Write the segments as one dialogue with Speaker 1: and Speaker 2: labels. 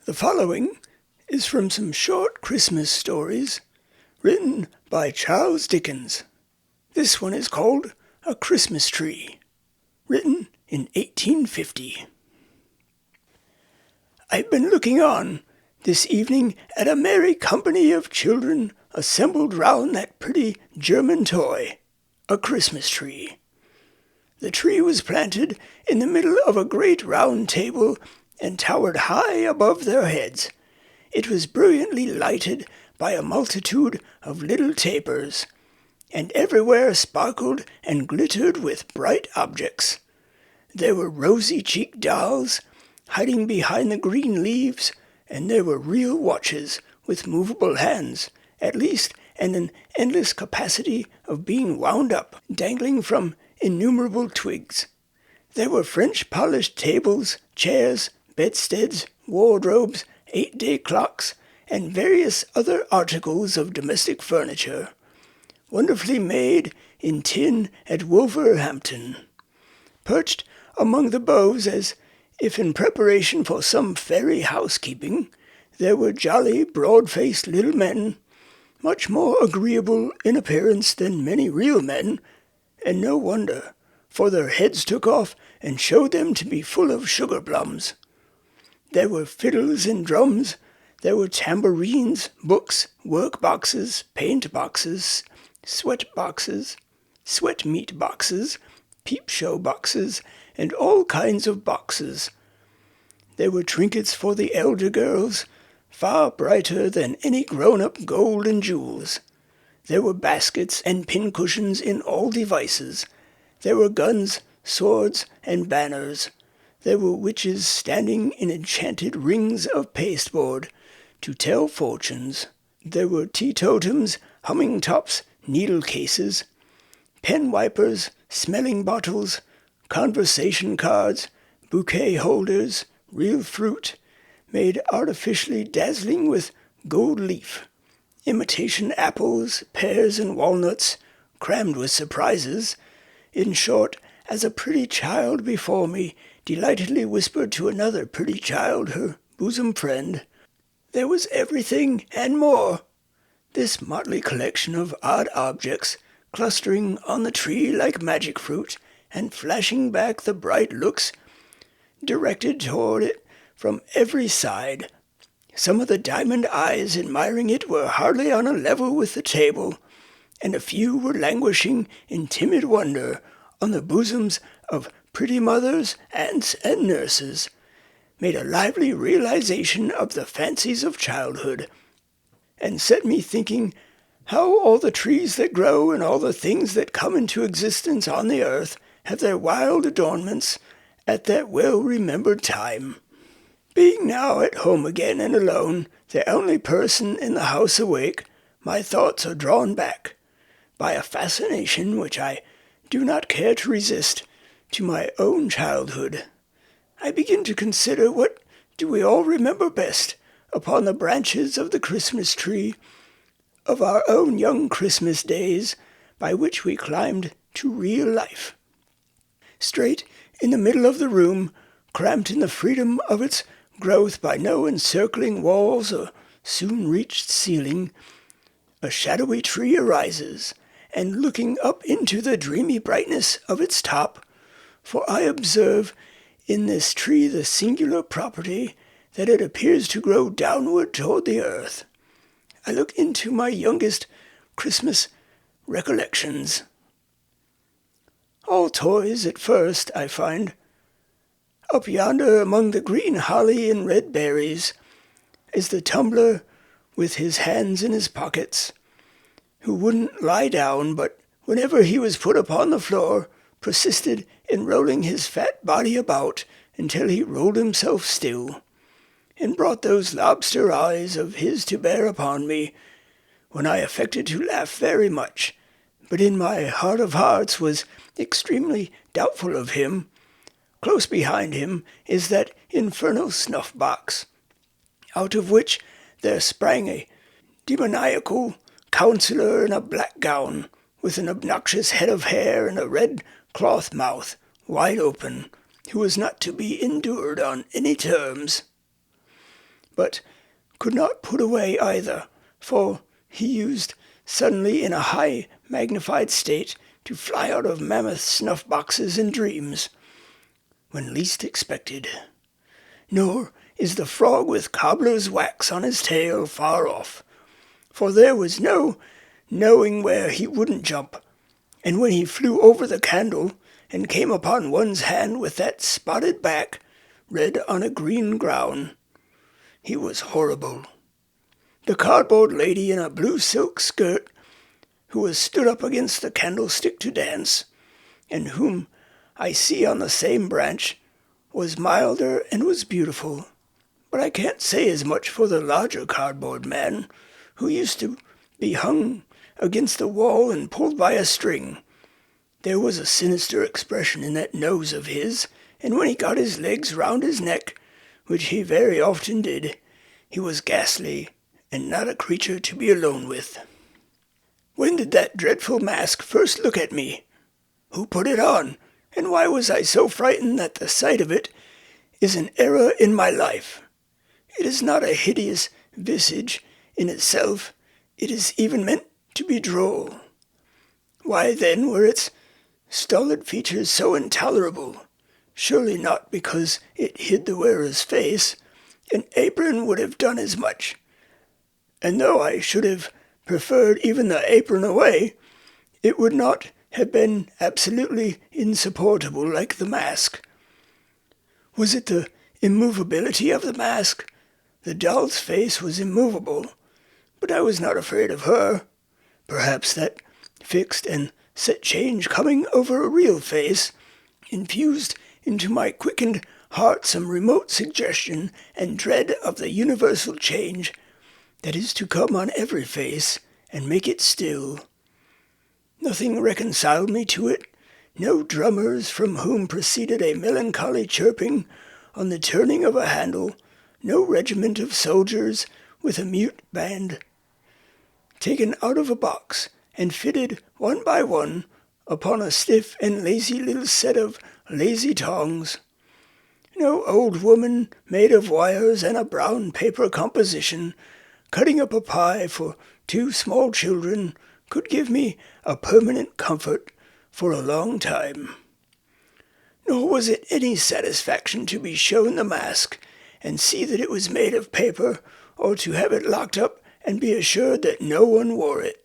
Speaker 1: The following is from some short Christmas stories written by Charles Dickens. This one is called A Christmas Tree, written in 1850. I've been looking on this evening at a merry company of children assembled round that pretty German toy, a Christmas tree. The tree was planted in the middle of a great round table and towered high above their heads. It was brilliantly lighted by a multitude of little tapers, and everywhere sparkled and glittered with bright objects. There were rosy-cheeked dolls hiding behind the green leaves, and there were real watches with movable hands, at least, and an endless capacity of being wound up, dangling from innumerable twigs. There were French-polished tables, chairs, bedsteads, wardrobes, 8-day clocks, and various other articles of domestic furniture, wonderfully made in tin at Wolverhampton. Perched among the boughs as if in preparation for some fairy housekeeping, there were jolly, broad-faced little men, much more agreeable in appearance than many real men, and no wonder, for their heads took off and showed them to be full of sugar plums. There were fiddles and drums, there were tambourines, books, work-boxes, paint-boxes, sweat-boxes, sweat-meat boxes, peep-show boxes, and all kinds of boxes. There were trinkets for the elder girls, far brighter than any grown-up gold and jewels. There were baskets and pincushions in all devices. There were guns, swords, and banners. There were witches standing in enchanted rings of pasteboard to tell fortunes. There were teetotums, humming tops, needle cases, pen wipers, smelling bottles, conversation cards, bouquet holders, real fruit, made artificially dazzling with gold leaf, imitation apples, pears, and walnuts, crammed with surprises. In short, as a pretty child before me delightedly whispered to another pretty child, her bosom friend, there was everything and more. This motley collection of odd objects, clustering on the tree like magic fruit, and flashing back the bright looks directed toward it from every side. Some of the diamond eyes admiring it were hardly on a level with the table, and a few were languishing in timid wonder on the bosoms of pretty mothers, aunts, and nurses, made a lively realization of the fancies of childhood, and set me thinking how all the trees that grow and all the things that come into existence on the earth have their wild adornments at that well-remembered time. Being now at home again and alone, the only person in the house awake, my thoughts are drawn back, by a fascination which I do not care to resist, to my own childhood. I begin to consider what do we all remember best upon the branches of the Christmas tree of our own young Christmas days, by which we climbed to real life. Straight in the middle of the room, cramped in the freedom of its growth by no encircling walls or soon-reached ceiling, a shadowy tree arises, and looking up into the dreamy brightness of its top, for I observe in this tree the singular property that it appears to grow downward toward the earth. I look into my youngest Christmas recollections. All toys at first, I find. Up yonder among the green holly and red berries is the tumbler with his hands in his pockets, who wouldn't lie down, but whenever he was put upon the floor, persisted in rolling his fat body about until he rolled himself still, and brought those lobster eyes of his to bear upon me, when I affected to laugh very much, but in my heart of hearts was extremely doubtful of him. Close behind him is that infernal snuff-box, out of which there sprang a demoniacal counsellor in a black gown, with an obnoxious head of hair and a red cloth mouth, wide open, who was not to be endured on any terms. but could not put away either, for he used suddenly in a high magnified state to fly out of mammoth snuff-boxes in dreams, when least expected. Nor is the frog with cobbler's wax on his tail far off, for there was no knowing where he wouldn't jump, and when he flew over the candle and came upon one's hand with that spotted back, red on a green ground, he was horrible. The cardboard lady in a blue silk skirt, who was stood up against the candlestick to dance, and whom I see on the same branch, was milder and was beautiful. But I can't say as much for the larger cardboard man, who used to be hung against the wall and pulled by a string. There was a sinister expression in that nose of his, and when he got his legs round his neck, which he very often did, he was ghastly, and not a creature to be alone with. When did that dreadful mask first look at me? Who put it on, and why was I so frightened that the sight of it is an error in my life? It is not a hideous visage in itself, it is even meant to be droll. Why then were its stolid features so intolerable? Surely not because it hid the wearer's face. An apron would have done as much. And though I should have preferred even the apron away, it would not have been absolutely insupportable like the mask. Was it the immovability of the mask? The doll's face was immovable, but I was not afraid of her. Perhaps that fixed and set change coming over a real face infused into my quickened heart some remote suggestion and dread of the universal change that is to come on every face and make it still. Nothing reconciled me to it, no drummers from whom proceeded a melancholy chirping on the turning of a handle, no regiment of soldiers with a mute band, taken out of a box and fitted one by one upon a stiff and lazy little set of lazy tongs. No old woman made of wires and a brown paper composition, cutting up a pie for 2 small children, could give me a permanent comfort for a long time. Nor was it any satisfaction to be shown the mask and see that it was made of paper, or to have it locked up and be assured that no one wore it.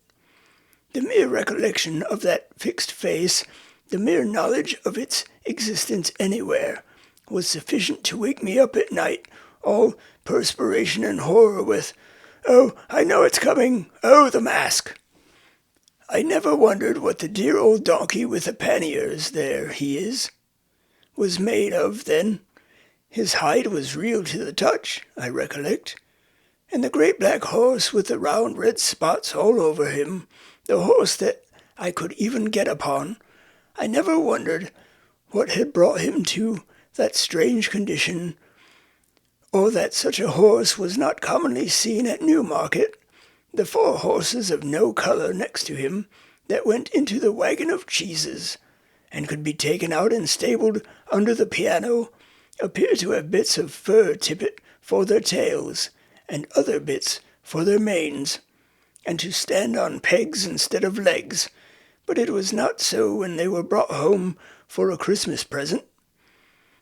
Speaker 1: The mere recollection of that fixed face, the mere knowledge of its existence anywhere, was sufficient to wake me up at night, all perspiration and horror with, "Oh, I know it's coming! Oh, the mask!" I never wondered what the dear old donkey with the panniers, there he is, was made of then. His hide was real to the touch, I recollect, and the great black horse with the round red spots all over him, the horse that I could even get upon, I never wondered what had brought him to that strange condition, or that such a horse was not commonly seen at Newmarket. The 4 horses of no colour next to him that went into the wagon of cheeses, and could be taken out and stabled under the piano, appear to have bits of fur tippet for their tails, and other bits for their manes, and to stand on pegs instead of legs, but it was not so when they were brought home for a Christmas present.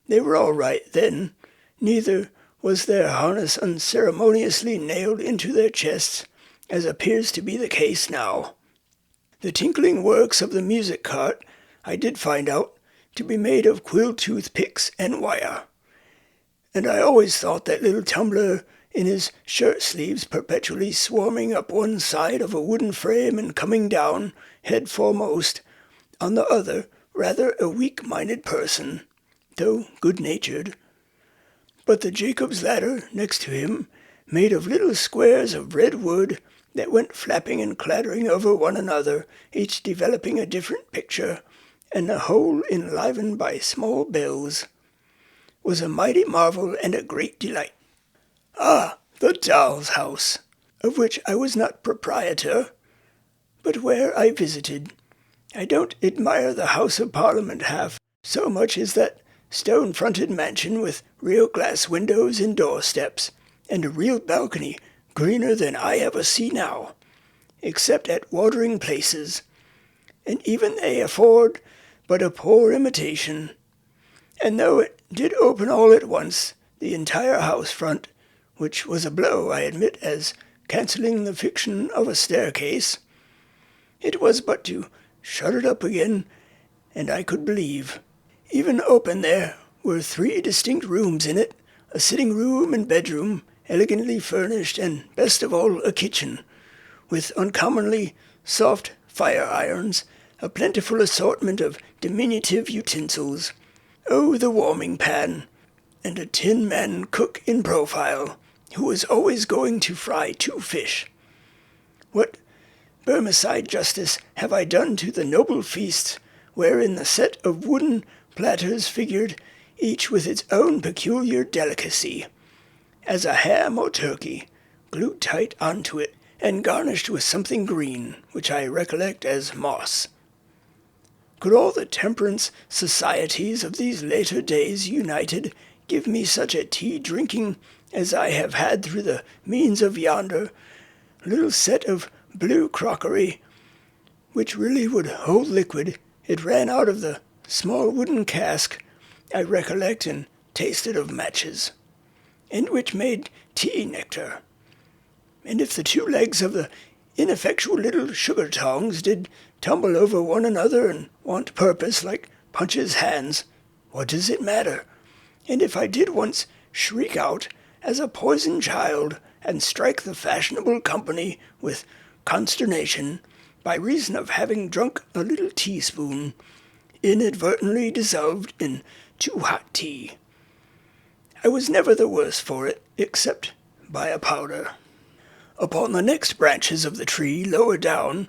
Speaker 1: They were all right then, neither was their harness unceremoniously nailed into their chests, as appears to be the case now. The tinkling works of the music cart I did find out to be made of quill-tooth picks and wire, and I always thought that little tumbler in his shirt-sleeves perpetually swarming up one side of a wooden frame and coming down, head foremost, on the other, rather a weak-minded person, though good-natured. But the Jacob's ladder next to him, made of little squares of red wood that went flapping and clattering over one another, each developing a different picture, and the whole enlivened by small bells, was a mighty marvel and a great delight. Ah, the doll's house, of which I was not proprietor, but where I visited. I don't admire the House of Parliament half so much as that stone-fronted mansion with real glass windows and doorsteps, and a real balcony greener than I ever see now, except at watering places, and even they afford but a poor imitation. And though it did open all at once, the entire house front, which was a blow, I admit, as cancelling the fiction of a staircase, it was but to shut it up again, and I could believe. Even open there were 3 distinct rooms in it, a sitting room and bedroom, elegantly furnished, and, best of all, a kitchen, with uncommonly soft fire irons, a plentiful assortment of diminutive utensils, the warming pan, and a tin man cook in profile, who was always going to fry 2 fish. What Burmeside justice have I done to the noble feasts, wherein the set of wooden platters figured, each with its own peculiar delicacy, as a ham or turkey, glued tight onto it, and garnished with something green, which I recollect as moss. Could all the temperance societies of these later days united give me such a tea-drinking as I have had through the means of yonder little set of blue crockery, which really would hold liquid? It ran out of the small wooden cask, I recollect, and tasted of matches, and which made tea nectar. And if the 2 legs of the ineffectual little sugar tongs did tumble over one another and want purpose like Punch's hands, what does it matter? And if I did once shriek out as a poisoned child and strike the fashionable company with consternation by reason of having drunk a little teaspoon inadvertently dissolved in too hot tea, I was never the worse for it, except by a powder. Upon the next branches of the tree, lower down,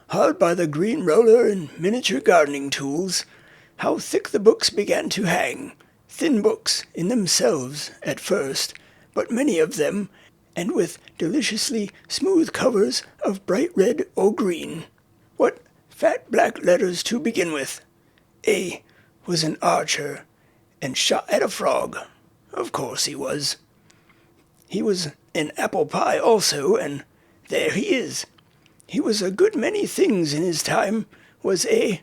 Speaker 1: hard by the green roller and miniature gardening tools, how thick the books began to hang, thin books in themselves at first, but many of them, and with deliciously smooth covers of bright red or green. What fat black letters to begin with! A was an archer, and shot at a frog. Of course he was. He was an apple pie also, and there he is. He was a good many things in his time, was A,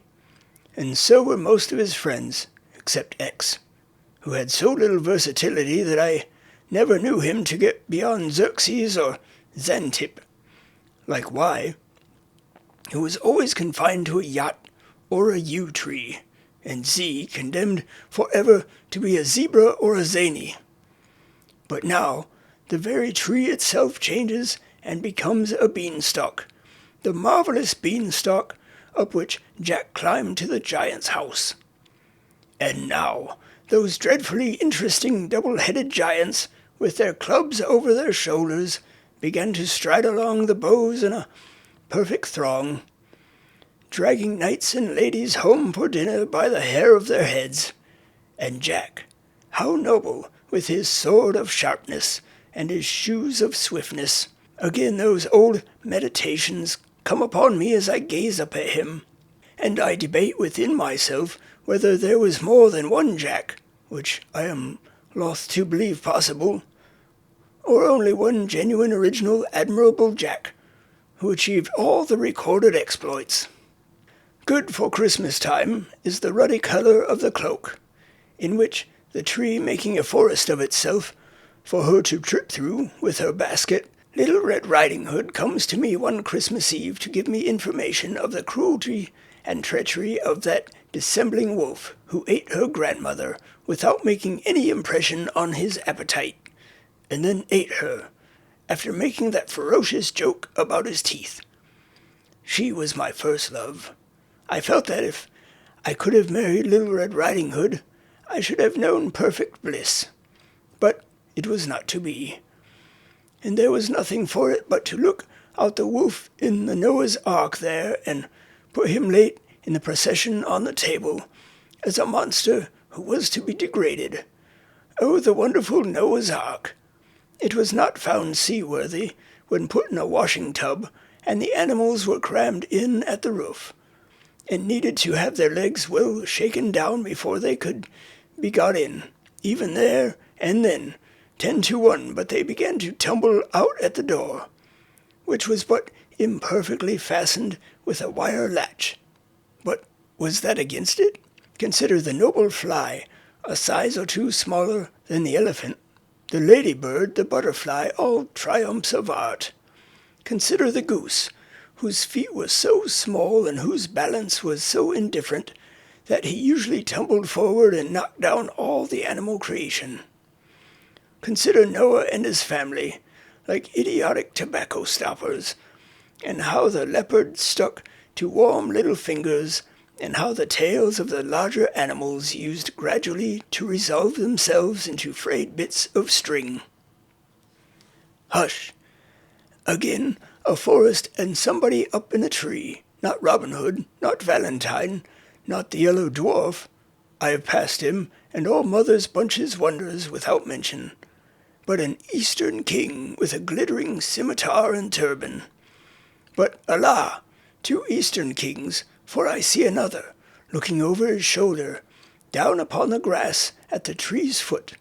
Speaker 1: and so were most of his friends, except X, who had so little versatility that I never knew him to get beyond Xerxes or Xantip, like Y, who was always confined to a yacht or a yew tree, and Z condemned forever to be a zebra or a zany. But now the very tree itself changes and becomes a beanstalk, the marvelous beanstalk up which Jack climbed to the giant's house. And now those dreadfully interesting double-headed giants, with their clubs over their shoulders, began to stride along the boughs in a perfect throng, dragging knights and ladies home for dinner by the hair of their heads. And Jack, how noble, with his sword of sharpness and his shoes of swiftness! Again those old meditations come upon me as I gaze up at him, and I debate within myself whether there was more than one Jack, which I am loth to believe possible, or only one genuine, original, admirable Jack, who achieved all the recorded exploits. Good for Christmas time is the ruddy colour of the cloak, in which the tree making a forest of itself for her to trip through with her basket, Little Red Riding Hood comes to me one Christmas Eve to give me information of the cruelty and treachery of that dissembling wolf who ate her grandmother without making any impression on his appetite, and then ate her, after making that ferocious joke about his teeth. She was my first love. I felt that if I could have married Little Red Riding Hood, I should have known perfect bliss. But it was not to be, and there was nothing for it but to look out the wolf in the Noah's Ark there, and put him late in the procession on the table, as a monster who was to be degraded. Oh, the wonderful Noah's Ark! It was not found seaworthy when put in a washing tub, and the animals were crammed in at the roof, and needed to have their legs well shaken down before they could be got in, even there and then, 10 to 1, but they began to tumble out at the door, which was but imperfectly fastened with a wire latch. But was that against it? Consider the noble fly, a size or two smaller than the elephant, the ladybird, the butterfly, all triumphs of art. Consider the goose, whose feet were so small and whose balance was so indifferent that he usually tumbled forward and knocked down all the animal creation. Consider Noah and his family, like idiotic tobacco stoppers, and how the leopard stuck to warm little fingers, and how the tails of the larger animals used gradually to resolve themselves into frayed bits of string. Hush! Again, a forest and somebody up in a tree, not Robin Hood, not Valentine, not the yellow dwarf. I have passed him, and all Mother's Bunch's wonders without mention, but an eastern king with a glittering scimitar and turban. But, alas, 2 eastern kings, for I see another, looking over his shoulder. Down upon the grass at the tree's foot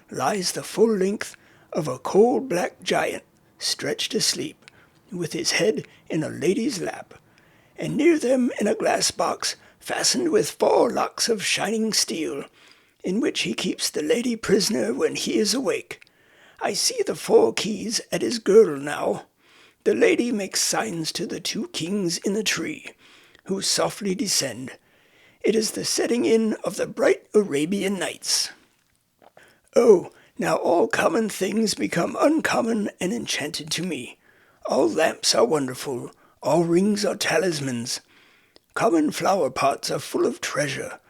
Speaker 1: lies the full length of a coal-black giant, stretched asleep, with his head in a lady's lap, and near them in a glass box fastened with 4 locks of shining steel, in which he keeps the lady prisoner when he is awake. I see the 4 keys at his girdle now. The lady makes signs to the 2 kings in the tree, who softly descend. It is the setting in of the bright Arabian Nights. Oh, now all common things become uncommon and enchanted to me. All lamps are wonderful, all rings are talismans. Common flower pots are full of treasure.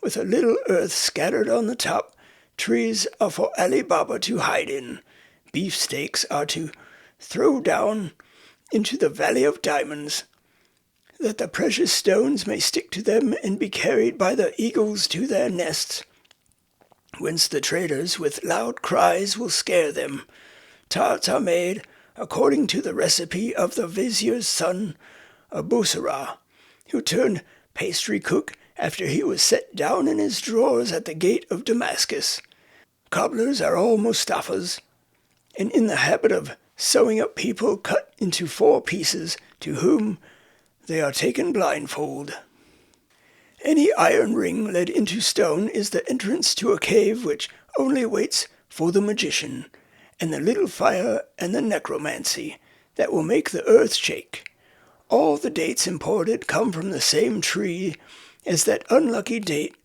Speaker 1: With a little earth scattered on the top, trees are for Ali Baba to hide in. Beefsteaks are to throw down into the Valley of Diamonds, that the precious stones may stick to them and be carried by the eagles to their nests, whence the traders with loud cries will scare them. Tarts are made according to the recipe of the vizier's son, Abusarah, who turned pastry cook after he was set down in his drawers at the gate of Damascus. Cobblers are all Mustafas, and in the habit of sewing up people cut into 4 pieces, to whom they are taken blindfold. Any iron ring led into stone is the entrance to a cave which only waits for the magician, and the little fire and the necromancy that will make the earth shake. All the dates imported come from the same tree as that unlucky date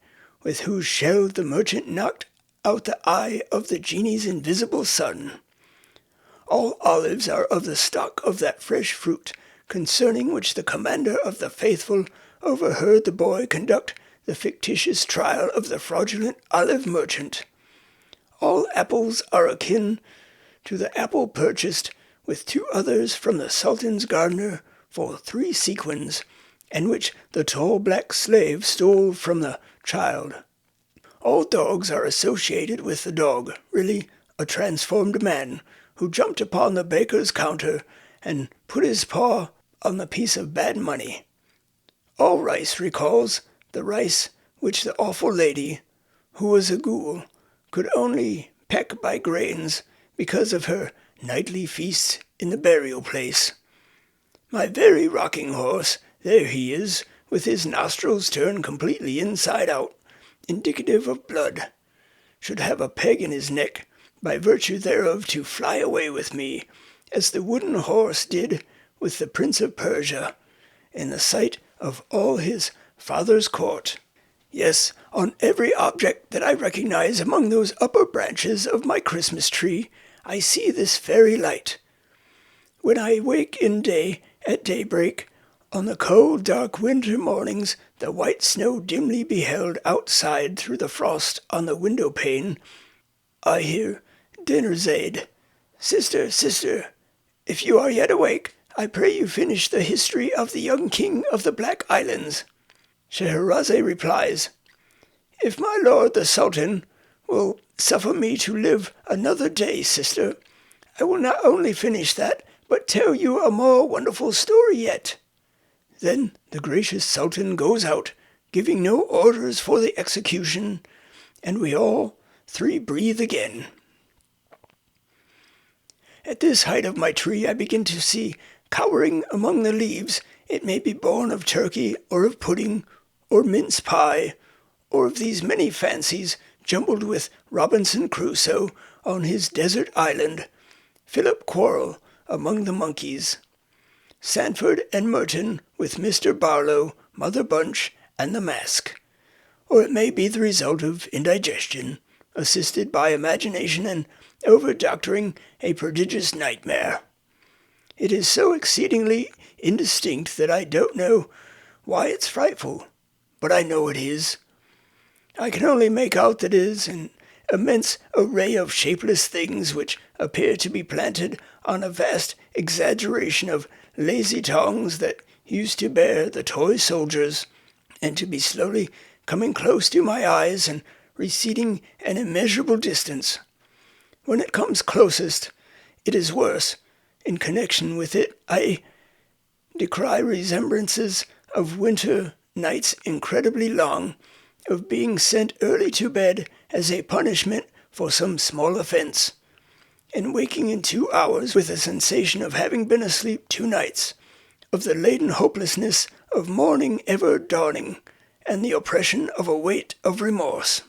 Speaker 1: with whose shell the merchant knocked out the eye of the genie's invisible son. All olives are of the stock of that fresh fruit, concerning which the commander of the faithful overheard the boy conduct the fictitious trial of the fraudulent olive merchant. All apples are akin to the apple purchased with 2 others from the Sultan's gardener for 3 sequins, and which the tall black slave stole from the child. All dogs are associated with the dog, really a transformed man, who jumped upon the baker's counter and put his paw on the piece of bad money. All rice recalls the rice which the awful lady, who was a ghoul, could only peck by grains because of her nightly feasts in the burial place. My very rocking horse, there he is, with his nostrils turned completely inside out, indicative of blood, should have a peg in his neck, by virtue thereof to fly away with me, as the wooden horse did with the Prince of Persia, in the sight of all his father's court. Yes, on every object that I recognize among those upper branches of my Christmas tree, I see this fairy light. When I wake in day, at daybreak, on the cold, dark winter mornings, the white snow dimly beheld outside through the frost on the window pane, I hear Dinarzade, Sister, sister, if you are yet awake, I pray you finish the history of the young king of the Black Islands. Scheherazade replies, If my lord the Sultan will suffer me to live another day, sister, I will not only finish that, but tell you a more wonderful story yet. Then the gracious Sultan goes out, giving no orders for the execution, and we all 3 breathe again. At this height of my tree I begin to see, cowering among the leaves, it may be born of turkey, or of pudding, or mince pie, or of these many fancies, jumbled with Robinson Crusoe on his desert island, Philip Quarrel among the monkeys, Sanford and Merton with Mr. Barlow, Mother Bunch, and the Mask. Or it may be the result of indigestion, assisted by imagination and over-doctoring a prodigious nightmare. It is so exceedingly indistinct that I don't know why it's frightful, but I know it is. I can only make out that it is an immense array of shapeless things which appear to be planted on a vast exaggeration of lazy tongs that used to bear the toy soldiers, and to be slowly coming close to my eyes and receding an immeasurable distance. When it comes closest, it is worse. In connection with it, I decry resemblances of winter nights incredibly long, of being sent early to bed as a punishment for some small offense, and waking in 2 hours with a sensation of having been asleep 2 nights, of the laden hopelessness of morning ever dawning, and the oppression of a weight of remorse.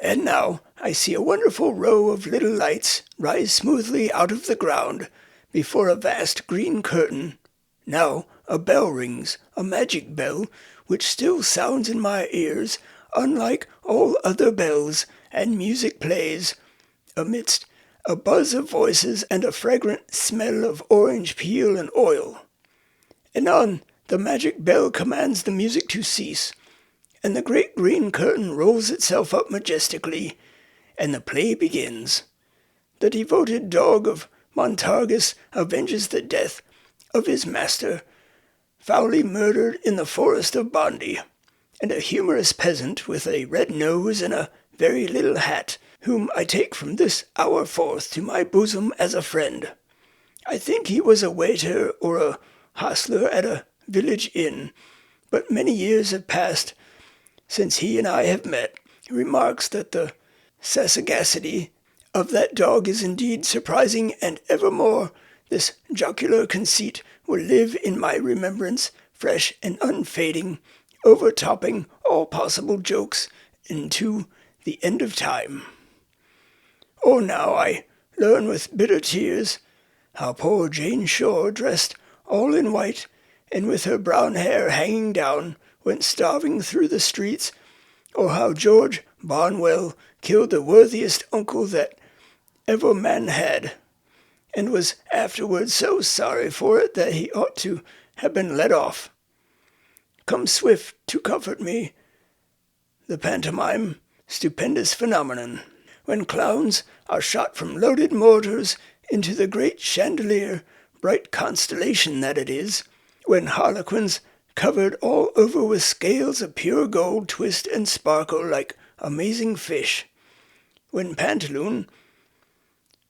Speaker 1: And now I see a wonderful row of little lights rise smoothly out of the ground before a vast green curtain. Now a bell rings, a magic bell, which still sounds in my ears, unlike all other bells, and music plays, amidst a buzz of voices and a fragrant smell of orange peel and oil. Anon the magic bell commands the music to cease, and the great green curtain rolls itself up majestically, and the play begins. The devoted dog of Montargus avenges the death of his master, foully murdered in the forest of Bondy, and a humorous peasant with a red nose and a very little hat, whom I take from this hour forth to my bosom as a friend. I think he was a waiter or a hostler at a village inn, but many years have passed since he and I have met. He remarks that the sagacity of that dog is indeed surprising, and evermore this jocular conceit will live in my remembrance, fresh and unfading, overtopping all possible jokes into the end of time. Oh, now I learn with bitter tears how poor Jane Shore, dressed all in white, and with her brown hair hanging down, went starving through the streets, or how George Barnwell killed the worthiest uncle that ever man had, and was afterwards so sorry for it that he ought to have been let off. Come swift to comfort me, the pantomime, stupendous phenomenon, when clowns are shot from loaded mortars into the great chandelier, bright constellation that it is, when harlequins covered all over with scales of pure gold twist and sparkle like amazing fish, when Pantaloon,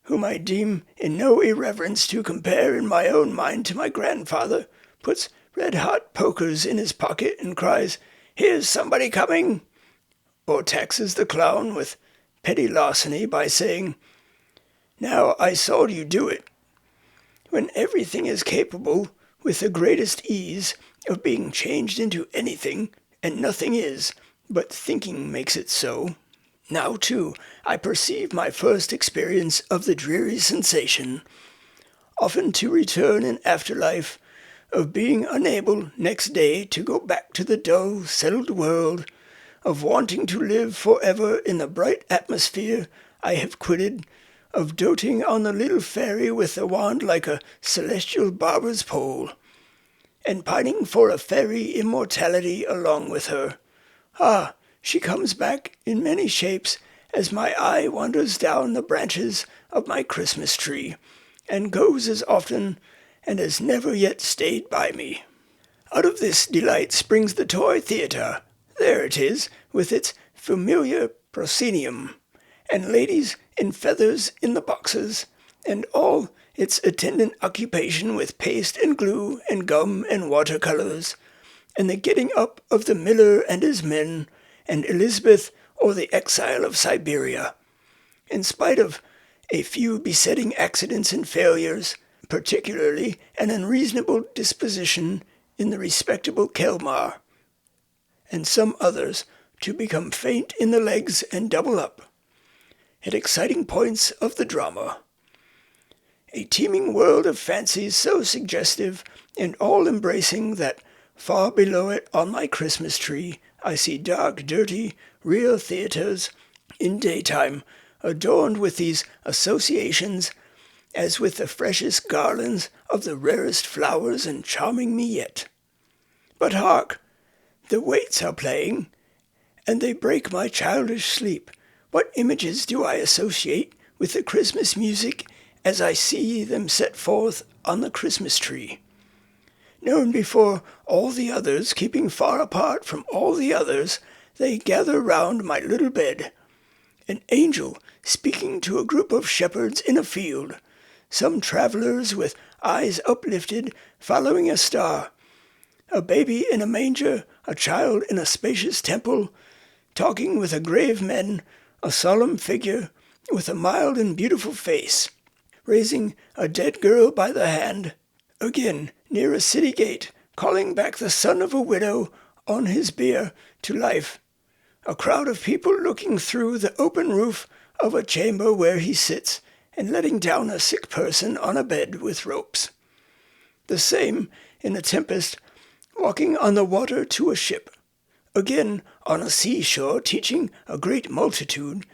Speaker 1: whom I deem in no irreverence to compare in my own mind to my grandfather, puts red-hot pokers in his pocket and cries, "Here's somebody coming," or taxes the clown with petty larceny by saying, "Now I saw you do it," when everything is capable, with the greatest ease, of being changed into anything, and nothing is, but thinking makes it so. Now, too, I perceive my first experience of the dreary sensation, often to return in after-life, of being unable next day to go back to the dull, settled world, of wanting to live for ever in the bright atmosphere I have quitted, of doting on the little fairy with the wand like a celestial barber's pole, and pining for a fairy immortality along with her. Ah, she comes back in many shapes as my eye wanders down the branches of my Christmas tree, and goes as often and has never yet stayed by me. Out of this delight springs the toy theatre. There it is, with its familiar proscenium, and ladies in feathers in the boxes, and all its attendant occupation with paste and glue and gum and watercolors, and the getting up of the miller and his men, and Elizabeth or the exile of Siberia. In spite of a few besetting accidents and failures, particularly an unreasonable disposition in the respectable Kelmar, and some others to become faint in the legs and double up, at exciting points of the drama. A teeming world of fancies so suggestive and all-embracing that far below it on my Christmas tree I see dark, dirty, real theatres in daytime, adorned with these associations as with the freshest garlands of the rarest flowers and charming me yet. But hark! The waits are playing, and they break my childish sleep. What images do I associate with the Christmas music as I see them set forth on the Christmas tree? Known before all the others, keeping far apart from all the others, they gather round my little bed. An angel speaking to a group of shepherds in a field, some travellers with eyes uplifted following a star, a baby in a manger, a child in a spacious temple, talking with a grave man, a solemn figure with a mild and beautiful face, raising a dead girl by the hand, again near a city gate, calling back the son of a widow on his bier to life, a crowd of people looking through the open roof of a chamber where he sits, and letting down a sick person on a bed with ropes. The same, in a tempest, walking on the water to a ship, again on a seashore teaching a great multitude,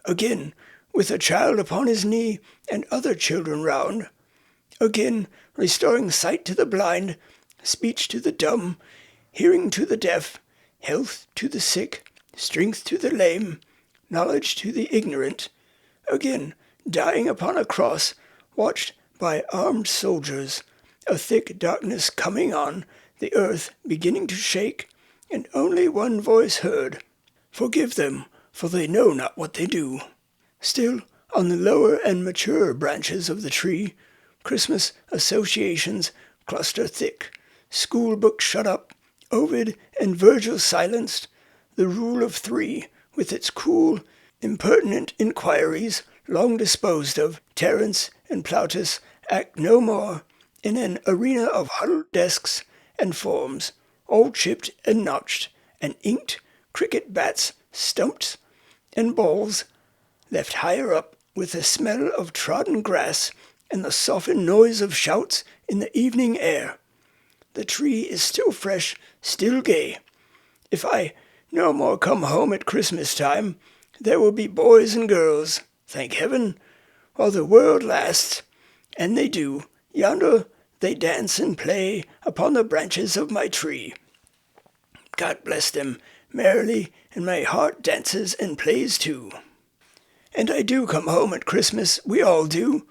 Speaker 1: again with a child upon his knee and other children round, again restoring sight to the blind, speech to the dumb, hearing to the deaf, health to the sick, strength to the lame, knowledge to the ignorant, again dying upon a cross, watched by armed soldiers, a thick darkness coming on, the earth beginning to shake, and only one voice heard, "Forgive them, for they know not what they do." Still, on the lower and maturer branches of the tree, Christmas associations cluster thick, school books shut up, Ovid and Virgil silenced, the Rule of Three, with its cool, impertinent inquiries, long disposed of, Terence and Plautus act no more in an arena of huddled desks and forms, all chipped and notched, and inked, cricket bats, stumps, and balls, left higher up with the smell of trodden grass and the softened noise of shouts in the evening air. The tree is still fresh, still gay. If I no more come home at Christmas time, there will be boys and girls, thank heaven, while the world lasts, and they do. Yonder they dance and play upon the branches of my tree. God bless them merrily, and my heart dances and plays too. And I do come home at Christmas, we all do,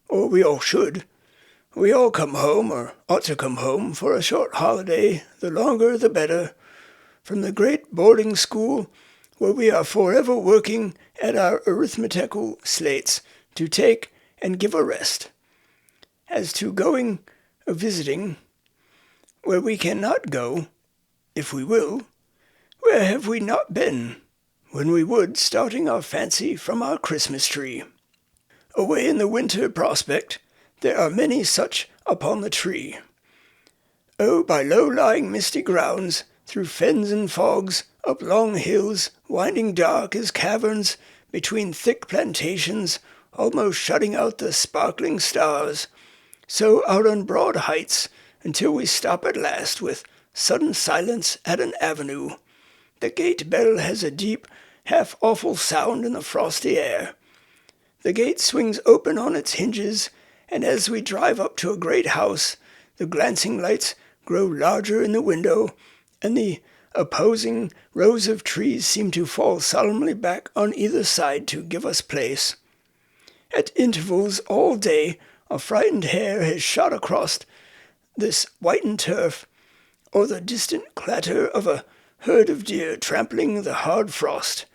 Speaker 1: or we all should. We all come home, or ought to come home, for a short holiday, the longer the better, from the great boarding school, where we are forever working at our arithmetical slates to take and give a rest. As to going a-visiting, where we cannot go, if we will, where have we not been, when we would, starting our fancy from our Christmas tree? Away in the winter prospect, there are many such upon the tree. Oh, by low-lying misty grounds, through fens and fogs, up long hills, winding dark as caverns, between thick plantations, almost shutting out the sparkling stars, so out on broad heights, until we stop at last with sudden silence at an avenue. The gate bell has a deep, half-awful sound in the frosty air. The gate swings open on its hinges, and as we drive up to a great house, the glancing lights grow larger in the window, and the opposing rows of trees seem to fall solemnly back on either side to give us place. At intervals all day, a frightened hare has shot across this whitened turf, or the distant clatter of a herd of deer trampling the hard frost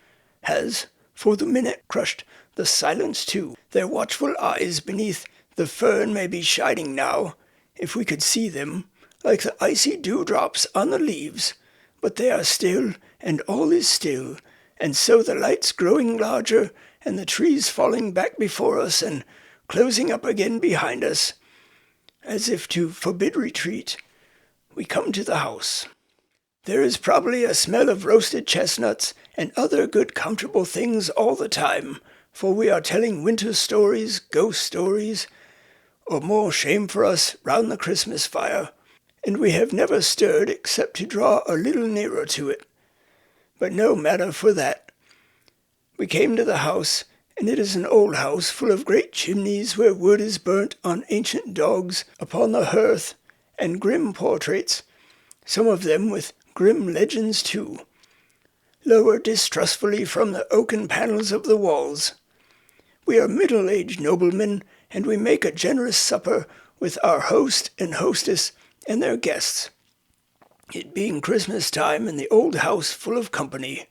Speaker 1: has, for the minute, crushed the silence too. Their watchful eyes beneath the fern may be shining now, if we could see them, like the icy dewdrops on the leaves, but they are still, and all is still, and so the lights growing larger, and the trees falling back before us and closing up again behind us, as if to forbid retreat, we come to the house. There is probably a smell of roasted chestnuts and other good comfortable things all the time, for we are telling winter stories, ghost stories, or more shame for us, round the Christmas fire, and we have never stirred except to draw a little nearer to it. But no matter for that. We came to the house, and it is an old house full of great chimneys where wood is burnt on ancient dogs upon the hearth, and grim portraits, some of them with grim legends too, lower distrustfully from the oaken panels of the walls. We are middle-aged noblemen, and we make a generous supper with our host and hostess and their guests, it being Christmas time and the old house full of company.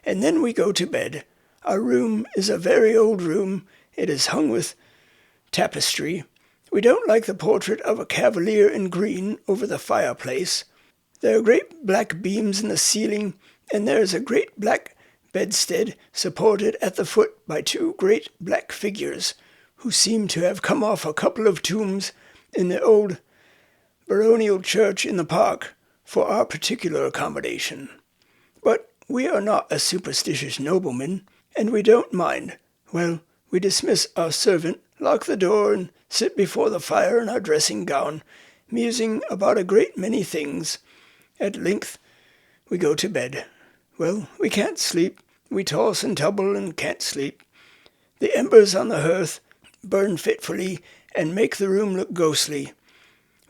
Speaker 1: And then we go to bed. Our room is a very old room. It is hung with tapestry. We don't like the portrait of a cavalier in green over the fireplace. There are great black beams in the ceiling, and there is a great black bedstead supported at the foot by two great black figures, who seem to have come off a couple of tombs in the old baronial church in the park for our particular accommodation. But we are not a superstitious nobleman, and we don't mind. Well, we dismiss our servant, lock the door, and sit before the fire in our dressing gown, musing about a great many things. At length we go to bed. Well, we can't sleep. We toss and tumble and can't sleep. The embers on the hearth burn fitfully and make the room look ghostly.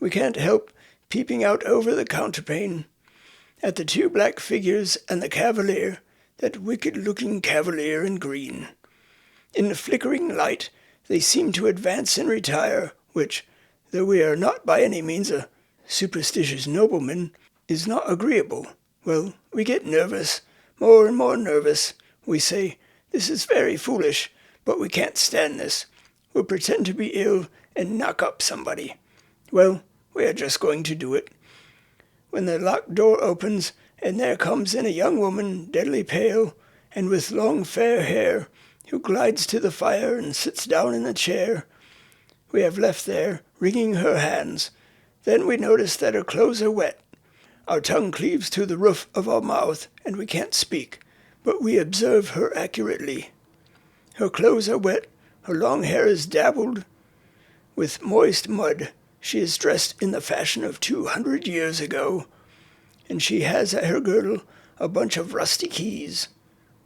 Speaker 1: We can't help peeping out over the counterpane at the two black figures and the cavalier, that wicked-looking cavalier in green. In the flickering light they seem to advance and retire, which, though we are not by any means a superstitious nobleman, is not agreeable. Well, we get nervous, more and more nervous. We say, this is very foolish, but we can't stand this. We'll pretend to be ill and knock up somebody. Well, we are just going to do it, when the locked door opens, and there comes in a young woman, deadly pale, and with long fair hair, who glides to the fire and sits down in the chair we have left there, wringing her hands. Then we notice that her clothes are wet. Our tongue cleaves to the roof of our mouth, and we can't speak, but we observe her accurately. Her clothes are wet, her long hair is dabbled with moist mud. She is dressed in the fashion of 200 years ago, and she has at her girdle a bunch of rusty keys.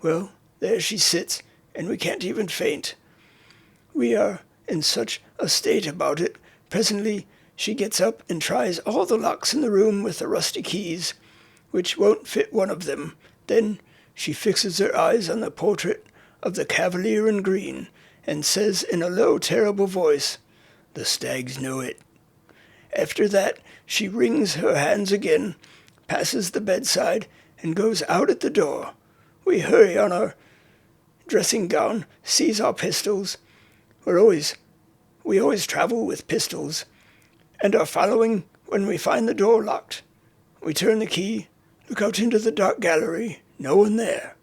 Speaker 1: Well, there she sits, and we can't even faint. We are in such a state about it. Presently she gets up and tries all the locks in the room with the rusty keys, which won't fit one of them. Then she fixes her eyes on the portrait of the cavalier in green, and says in a low, terrible voice, "The stags know it." After that she wrings her hands again, passes the bedside, and goes out at the door. We hurry on our dressing gown, seize our pistols. We always travel with pistols, and are following when we find the door locked. We turn the key, look out into the dark gallery, no one there.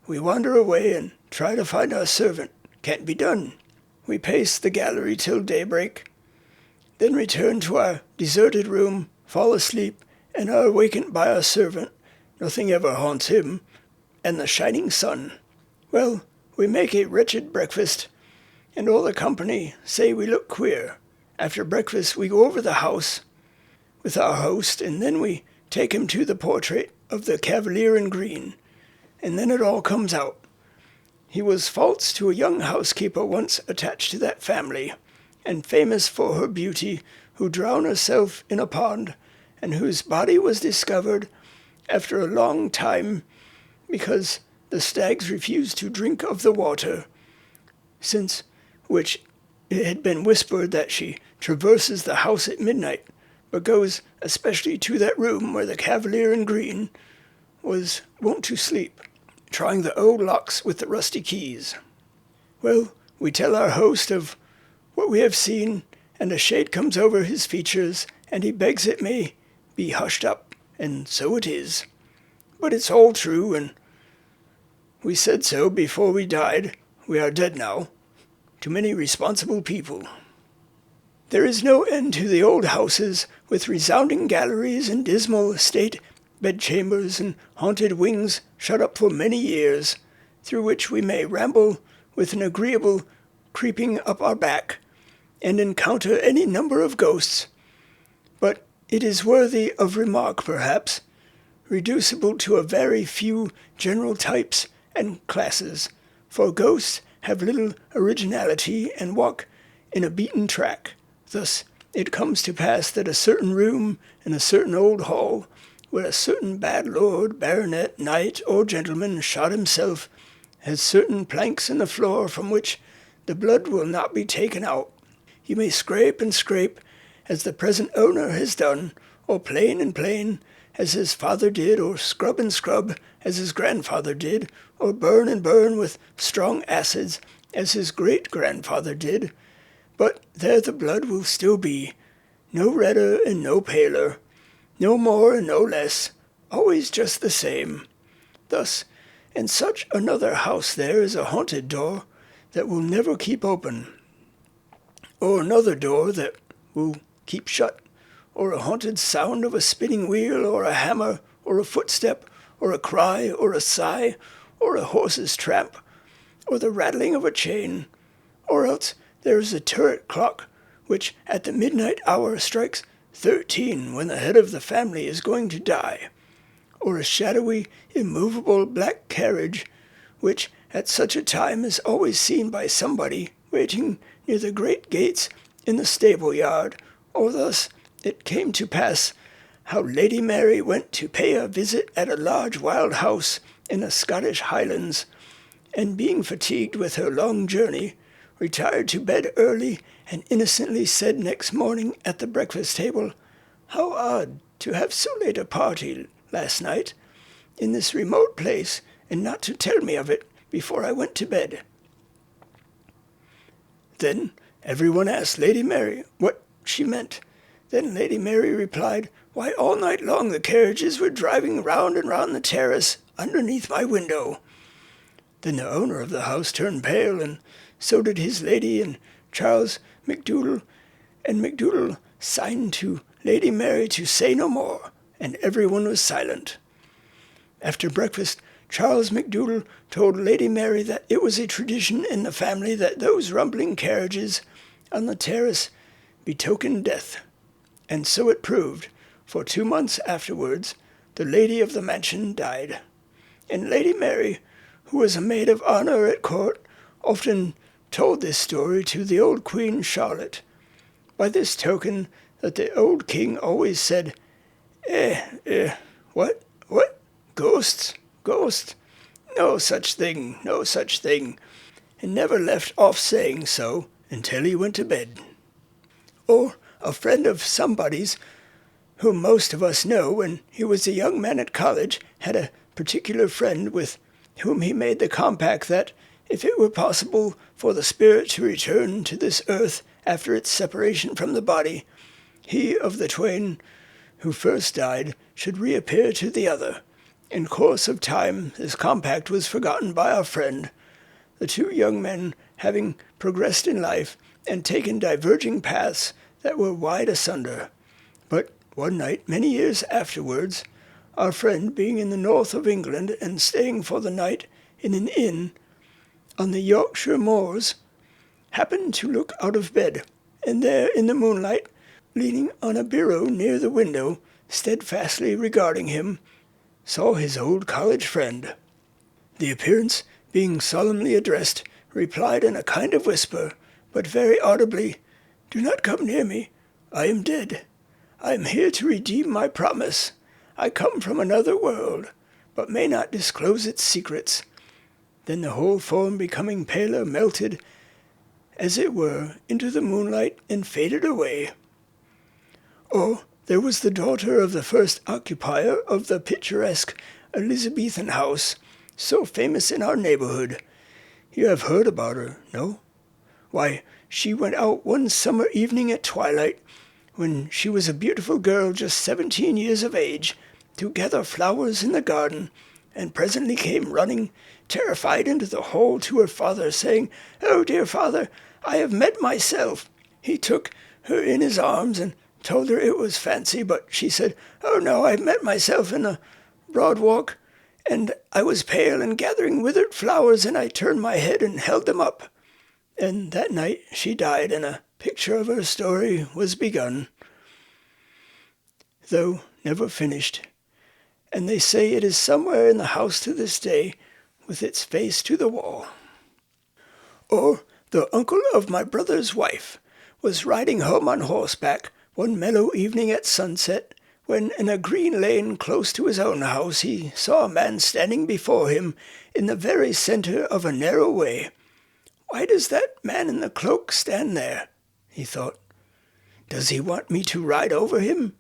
Speaker 1: We wander away and try to find our servant. Can't be done. We pace the gallery till daybreak, then return to our deserted room, fall asleep, and are awakened by our servant. Nothing ever haunts him, and the shining sun. Well, we make a wretched breakfast, and all the company say we look queer. After breakfast we go over the house with our host, and then we take him to the portrait of the cavalier in green, and then it all comes out. He was false to a young housekeeper once attached to that family, and famous for her beauty, who drowned herself in a pond, and whose body was discovered after a long time because the stags refused to drink of the water, since which it had been whispered that she traverses the house at midnight, but goes especially to that room where the cavalier in green was wont to sleep, trying the old locks with the rusty keys. Well, we tell our host of what we have seen, and a shade comes over his features, and he begs it may be hushed up, and so it is. But it's all true, and We said so before we died. We are dead now. Too many responsible people. There is no end to the old houses, with resounding galleries and dismal state bedchambers and haunted wings shut up for many years, through which we may ramble with an agreeable creeping up our back, and encounter any number of ghosts. But it is worthy of remark, perhaps, reducible to a very few general types and classes, for ghosts have little originality and walk in a beaten track. Thus it comes to pass that a certain room in a certain old hall, where a certain bad lord, baronet, knight, or gentleman shot himself, has certain planks in the floor from which the blood will not be taken out. You may scrape and scrape, as the present owner has done, or plane and plane, as his father did, or scrub and scrub, as his grandfather did, or burn and burn with strong acids, as his great-grandfather did, but there the blood will still be, no redder and no paler, no more and no less, always just the same. Thus, in such another house there is a haunted door that will never keep open, or another door that will keep shut, or a haunted sound of a spinning wheel, or a hammer, or a footstep, or a cry, or a sigh, or a horse's tramp, or the rattling of a chain, or else there is a turret clock, which at the midnight hour strikes 13 when the head of the family is going to die, or a shadowy, immovable black carriage, which at such a time is always seen by somebody waiting near the great gates in the stable yard. Or thus it came to pass how Lady Mary went to pay a visit at a large wild house in the Scottish Highlands, and being fatigued with her long journey, retired to bed early, and innocently said next morning at the breakfast table, "How odd to have so late a party last night in this remote place, and not to tell me of it before I went to bed." Then everyone asked Lady Mary what she meant. Then Lady Mary replied, "Why, all night long the carriages were driving round and round the terrace underneath my window." Then the owner of the house turned pale, and so did his lady and Charles MacDoodle, and MacDoodle signed to Lady Mary to say no more, and everyone was silent. After breakfast, Charles MacDoodle told Lady Mary that it was a tradition in the family that those rumbling carriages on the terrace betokened death. And so it proved, for 2 months afterwards the lady of the mansion died. And Lady Mary, who was a maid of honor at court, often told this story to the old Queen Charlotte. By this token that the old king always said, what, ghosts, no such thing, and never left off saying so until he went to bed. Or a friend of somebody's, whom most of us know, when he was a young man at college, had a particular friend with whom he made the compact that, if it were possible for the spirit to return to this earth after its separation from the body, he of the twain who first died should reappear to the other. In course of time this compact was forgotten by our friend, the two young men having progressed in life and taken diverging paths that were wide asunder. But one night, many years afterwards, our friend, being in the north of England and staying for the night in an inn on the Yorkshire moors, happened to look out of bed, and there in the moonlight, leaning on a bureau near the window, steadfastly regarding him, saw his old college friend. The appearance, being solemnly addressed, replied in a kind of whisper, but very audibly, "Do not come near me. I am dead. I am here to redeem my promise. I come from another world, but may not disclose its secrets." Then the whole form, becoming paler, melted, as it were, into the moonlight and faded away. Or there was the daughter of the first occupier of the picturesque Elizabethan house, so famous in our neighborhood. You have heard about her, no? Why, she went out one summer evening at twilight, when she was a beautiful girl just 17 years of age, to gather flowers in the garden, and presently came running, terrified, into the hall to her father, saying, "Oh, dear father, I have met myself." He took her in his arms and told her it was fancy, but she said, "Oh, no, I met myself in the broad walk, and I was pale and gathering withered flowers, and I turned my head and held them up." And that night she died, and a picture of her story was begun, though never finished. And they say it is somewhere in the house to this day, with its face to the wall. Or the uncle of my brother's wife was riding home on horseback one mellow evening at sunset, when in a green lane close to his own house he saw a man standing before him in the very centre of a narrow way. "Why does that man in the cloak stand there?" he thought. "Does he want me to ride over him?"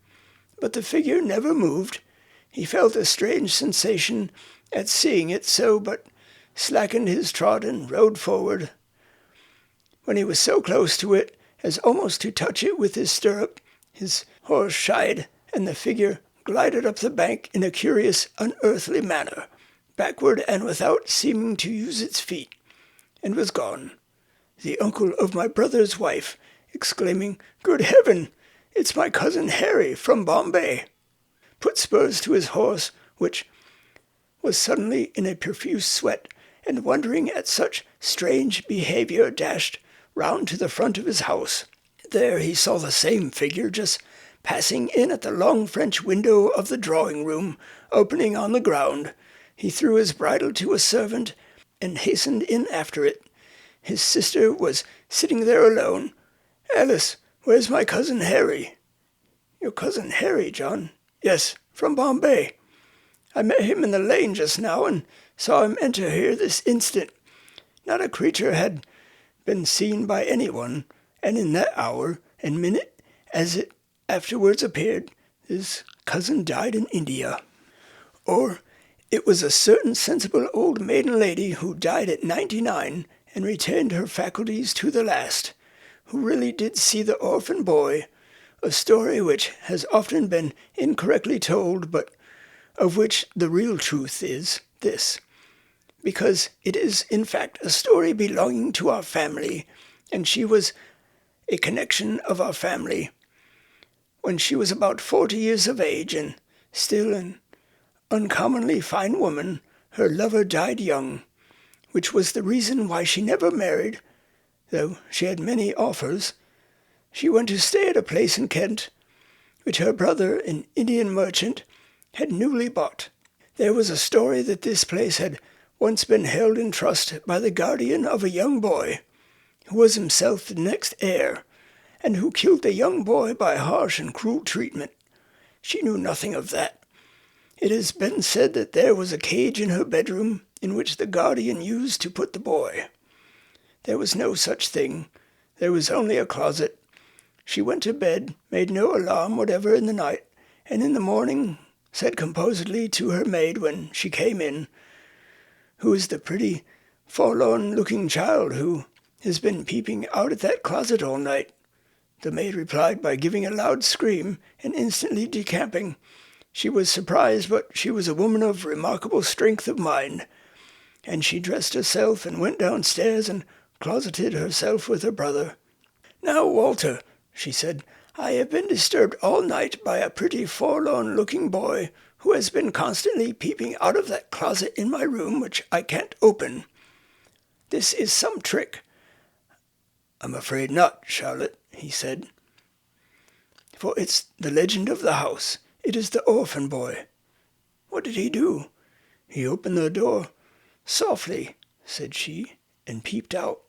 Speaker 1: But the figure never moved. He felt a strange sensation at seeing it so, but slackened his trot and rode forward. When he was so close to it as almost to touch it with his stirrup, his horse shied, and the figure glided up the bank in a curious, unearthly manner, backward and without seeming to use its feet, and was gone. The uncle of my brother's wife, exclaiming, "Good heaven! It's my cousin Harry from Bombay," put spurs to his horse, which was suddenly in a profuse sweat, and wondering at such strange behaviour, dashed round to the front of his house. There he saw the same figure just passing in at the long French window of the drawing-room, opening on the ground. He threw his bridle to a servant, and hastened in after it. His sister was sitting there alone. "Alice, where's my cousin Harry?" "Your cousin Harry, John?" "Yes, from Bombay. I met him in the lane just now, and saw him enter here this instant." Not a creature had been seen by anyone, and in that hour and minute, as it afterwards appeared, his cousin died in India. Or it was a certain sensible old maiden lady who died at 99 and retained her faculties to the last, who really did see the orphan boy, a story which has often been incorrectly told, but of which the real truth is this, because it is in fact a story belonging to our family, and she was a connection of our family. When she was about 40 years of age, and still an uncommonly fine woman, her lover died young, which was the reason why she never married, though she had many offers. She went to stay at a place in Kent, which her brother, an Indian merchant, had newly bought. There was a story that this place had once been held in trust by the guardian of a young boy, who was himself the next heir, and who killed the young boy by harsh and cruel treatment. She knew nothing of that. It has been said that there was a cage in her bedroom in which the guardian used to put the boy. There was no such thing. There was only a closet. She went to bed, made no alarm whatever in the night, and in the morning said composedly to her maid when she came in, "Who is the pretty, forlorn-looking child who has been peeping out at that closet all night?" The maid replied by giving a loud scream and instantly decamping. She was surprised, but she was a woman of remarkable strength of mind, and she dressed herself and went downstairs and closeted herself with her brother. "Now, Walter," she said, "I have been disturbed all night by a pretty forlorn-looking boy who has been constantly peeping out of that closet in my room, which I can't open. This is some trick." "I'm afraid not, Charlotte," he said, "for it's the legend of the house. It is the orphan boy." "What did he do?" "He opened the door softly," said she, "and peeped out.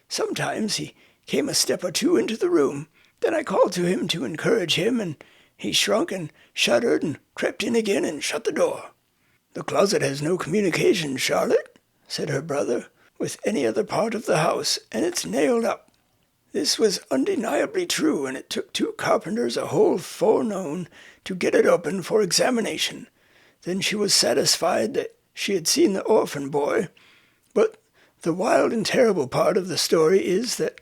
Speaker 1: Sometimes he came a step or two into the room. Then I called to him to encourage him, and he shrunk and shuddered and crept in again and shut the door." "The closet has no communication, Charlotte," said her brother, "with any other part of the house, and it's nailed up." This was undeniably true, and it took 2 carpenters a whole forenoon to get it open for examination. Then she was satisfied that she had seen the orphan boy, but the wild and terrible part of the story is that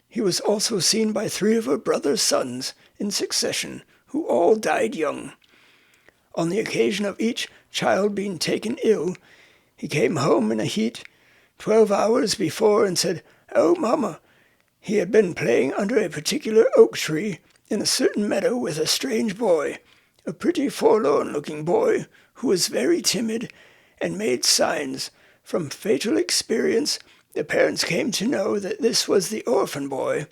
Speaker 1: he was also seen by 3 of her brother's sons in succession, who all died young. On the occasion of each child being taken ill, he came home in a heat 12 hours before and said, "Oh, Mama," he had been playing under a particular oak tree in a certain meadow with a strange boy, a pretty forlorn-looking boy who was very timid and made signs. From fatal experience, the parents came to know that this was the orphan boy,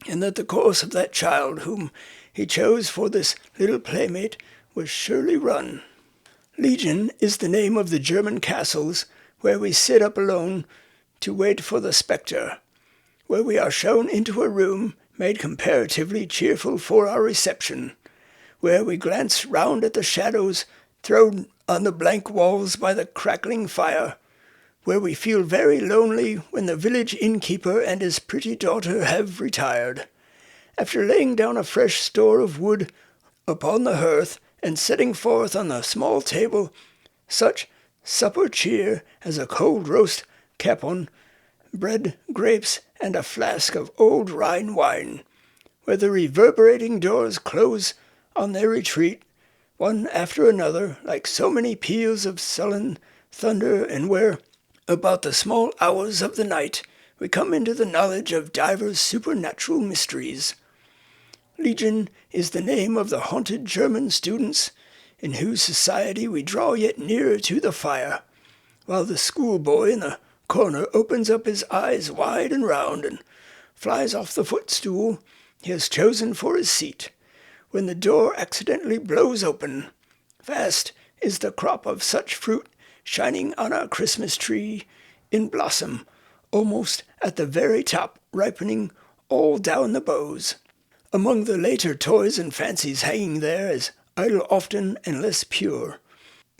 Speaker 1: and that the course of that child whom he chose for this little playmate was surely run. Legion is the name of the German castles where we sit up alone to wait for the spectre, where we are shown into a room made comparatively cheerful for our reception, where we glance round at the shadows thrown on the blank walls by the crackling fire, where we feel very lonely when the village innkeeper and his pretty daughter have retired. After laying down a fresh store of wood upon the hearth, and setting forth on the small table such supper cheer as a cold roast capon, bread, grapes, and a flask of old Rhine wine, where the reverberating doors close on their retreat, one after another, like so many peals of sullen thunder, and where, about the small hours of the night, we come into the knowledge of divers supernatural mysteries. Legion is the name of the haunted German students, in whose society we draw yet nearer to the fire, while the schoolboy in the corner opens up his eyes wide and round and flies off the footstool he has chosen for his seat, when the door accidentally blows open. Vast is the crop of such fruit shining on our Christmas tree in blossom, almost at the very top, ripening all down the boughs. Among the later toys and fancies hanging there as idle often and less pure,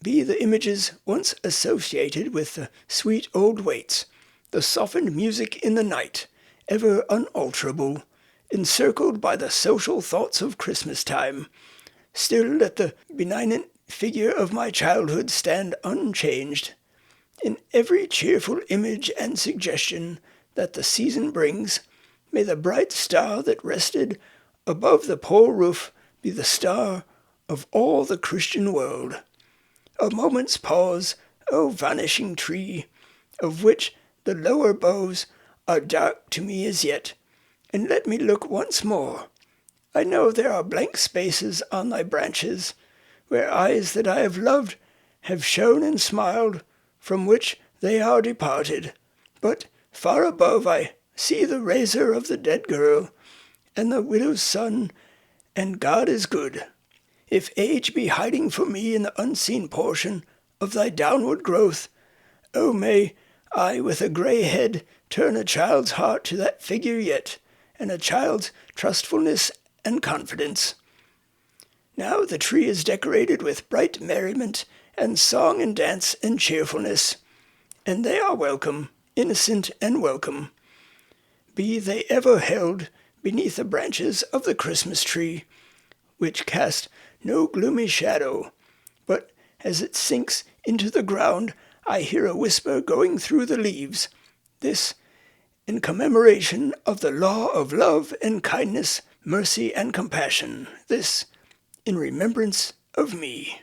Speaker 1: be the images once associated with the sweet old waits, the softened music in the night, ever unalterable, encircled by the social thoughts of Christmas time. Still let the benignant figure of my childhood stand unchanged. In every cheerful image and suggestion that the season brings, may the bright star that rested above the poor roof be the star of all the Christian world. A moment's pause, O vanishing tree, of which the lower boughs are dark to me as yet, and let me look once more. I know there are blank spaces on thy branches, where eyes that I have loved have shone and smiled, from which they are departed. But far above I see the razor of the dead girl, and the widow's son, and God is good. If age be hiding for me in the unseen portion of thy downward growth, oh, may I with a grey head turn a child's heart to that figure yet, and a child's trustfulness and confidence. Now the tree is decorated with bright merriment, and song and dance and cheerfulness, and they are welcome, innocent and welcome. Be they ever held beneath the branches of the Christmas tree, which cast no gloomy shadow, but as it sinks into the ground, I hear a whisper going through the leaves, this in commemoration of the law of love and kindness, mercy and compassion, this in remembrance of me.